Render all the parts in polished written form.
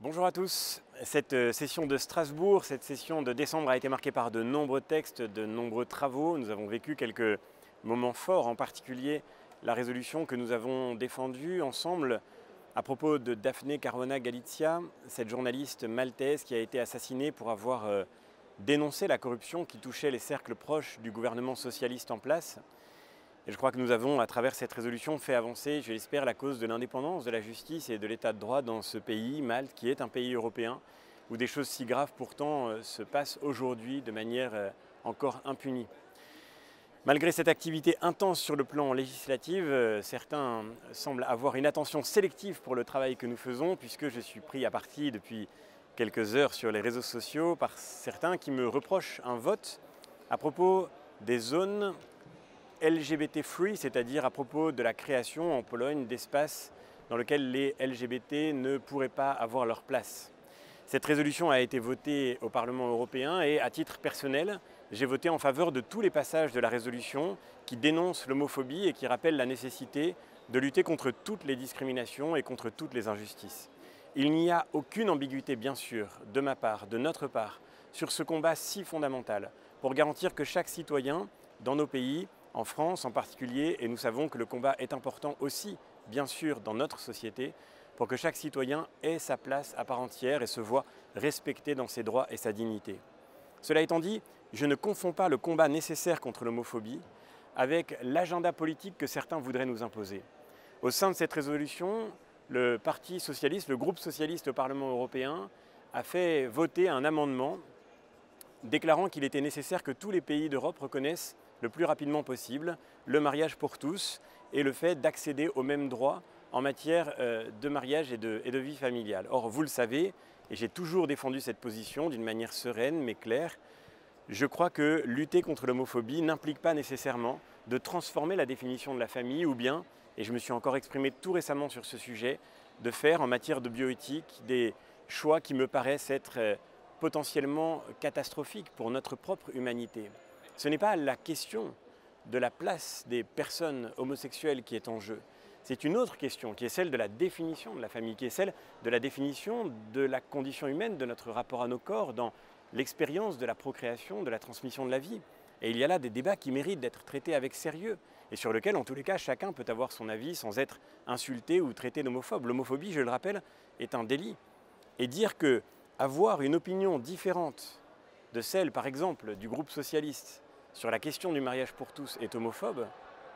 Bonjour à tous. Cette session de Strasbourg, cette session de décembre a été marquée par de nombreux textes, de nombreux travaux. Nous avons vécu quelques moments forts, en particulier la résolution que nous avons défendue ensemble à propos de Daphne Caruana Galizia, cette journaliste maltaise qui a été assassinée pour avoir dénoncé la corruption qui touchait les cercles proches du gouvernement socialiste en place. Et je crois que nous avons, à travers cette résolution, fait avancer, je l'espère, la cause de l'indépendance, de la justice et de l'état de droit dans ce pays, Malte, qui est un pays européen, où des choses si graves pourtant se passent aujourd'hui de manière encore impunie. Malgré cette activité intense sur le plan législatif, certains semblent avoir une attention sélective pour le travail que nous faisons, puisque je suis pris à partie depuis quelques heures sur les réseaux sociaux par certains qui me reprochent un vote à propos des zones LGBT free, c'est-à-dire à propos de la création en Pologne d'espaces dans lesquels les LGBT ne pourraient pas avoir leur place. Cette résolution a été votée au Parlement européen et à titre personnel, j'ai voté en faveur de tous les passages de la résolution qui dénoncent l'homophobie et qui rappellent la nécessité de lutter contre toutes les discriminations et contre toutes les injustices. Il n'y a aucune ambiguïté, bien sûr, de ma part, de notre part, sur ce combat si fondamental pour garantir que chaque citoyen dans nos pays, en France en particulier, et nous savons que le combat est important aussi, bien sûr, dans notre société, pour que chaque citoyen ait sa place à part entière et se voit respecté dans ses droits et sa dignité. Cela étant dit, je ne confonds pas le combat nécessaire contre l'homophobie avec l'agenda politique que certains voudraient nous imposer. Au sein de cette résolution, le Parti socialiste, le groupe socialiste au Parlement européen, a fait voter un amendement déclarant qu'il était nécessaire que tous les pays d'Europe reconnaissent le plus rapidement possible le mariage pour tous et le fait d'accéder aux mêmes droits en matière de mariage et de vie familiale. Or, vous le savez, et j'ai toujours défendu cette position d'une manière sereine mais claire, je crois que lutter contre l'homophobie n'implique pas nécessairement de transformer la définition de la famille ou bien, et je me suis encore exprimé tout récemment sur ce sujet, de faire en matière de bioéthique des choix qui me paraissent être potentiellement catastrophiques pour notre propre humanité. Ce n'est pas la question de la place des personnes homosexuelles qui est en jeu. C'est une autre question qui est celle de la définition de la famille, qui est celle de la définition de la condition humaine, de notre rapport à nos corps, dans l'expérience de la procréation, de la transmission de la vie. Et il y a là des débats qui méritent d'être traités avec sérieux et sur lesquels, en tous les cas, chacun peut avoir son avis sans être insulté ou traité d'homophobe. L'homophobie, je le rappelle, est un délit. Et dire que avoir une opinion différente de celle, par exemple, du groupe socialiste sur la question du mariage pour tous est homophobe,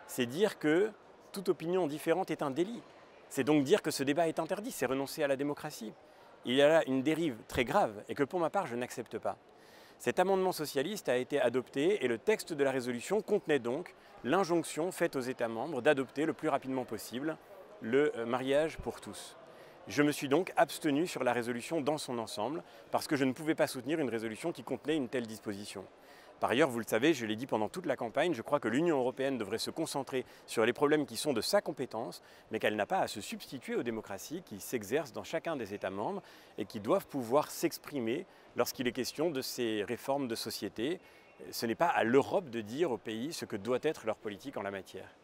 c'est dire que toute opinion différente est un délit. C'est donc dire que ce débat est interdit, c'est renoncer à la démocratie. Il y a là une dérive très grave et que pour ma part je n'accepte pas. Cet amendement socialiste a été adopté et le texte de la résolution contenait donc l'injonction faite aux États membres d'adopter le plus rapidement possible le mariage pour tous. Je me suis donc abstenu sur la résolution dans son ensemble parce que je ne pouvais pas soutenir une résolution qui contenait une telle disposition. Par ailleurs, vous le savez, je l'ai dit pendant toute la campagne, je crois que l'Union européenne devrait se concentrer sur les problèmes qui sont de sa compétence, mais qu'elle n'a pas à se substituer aux démocraties qui s'exercent dans chacun des États membres et qui doivent pouvoir s'exprimer lorsqu'il est question de ces réformes de société. Ce n'est pas à l'Europe de dire aux pays ce que doit être leur politique en la matière.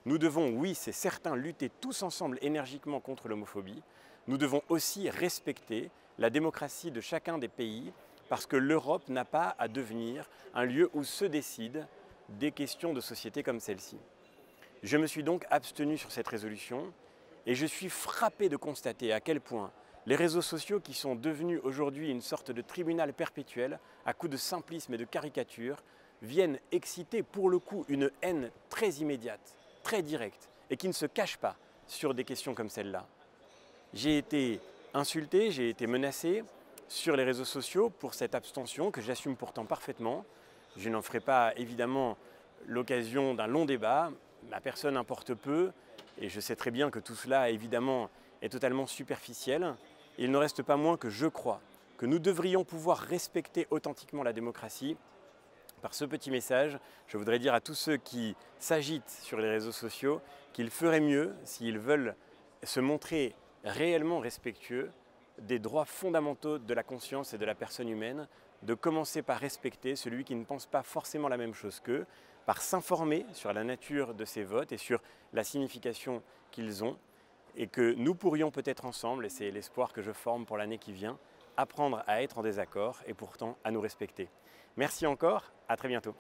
Nous devons, oui, c'est certain, lutter tous ensemble énergiquement contre l'homophobie. Nous devons aussi respecter la démocratie de chacun des pays parce que l'Europe n'a pas à devenir un lieu où se décident des questions de société comme celle-ci. Je me suis donc abstenu sur cette résolution et je suis frappé de constater à quel point les réseaux sociaux, qui sont devenus aujourd'hui une sorte de tribunal perpétuel à coups de simplisme et de caricature, viennent exciter pour le coup une haine très immédiate, très directe et qui ne se cache pas sur des questions comme celle-là. J'ai été insulté, j'ai été menacé sur les réseaux sociaux pour cette abstention que j'assume pourtant parfaitement. Je n'en ferai pas évidemment l'occasion d'un long débat, ma personne importe peu et je sais très bien que tout cela évidemment est totalement superficiel. Il ne reste pas moins que je crois que nous devrions pouvoir respecter authentiquement la démocratie. Par ce petit message, je voudrais dire à tous ceux qui s'agitent sur les réseaux sociaux qu'ils feraient mieux, s'ils veulent se montrer réellement respectueux des droits fondamentaux de la conscience et de la personne humaine, de commencer par respecter celui qui ne pense pas forcément la même chose qu'eux, par s'informer sur la nature de ces votes et sur la signification qu'ils ont, et que nous pourrions peut-être ensemble, et c'est l'espoir que je forme pour l'année qui vient, apprendre à être en désaccord et pourtant à nous respecter. Merci encore, à très bientôt.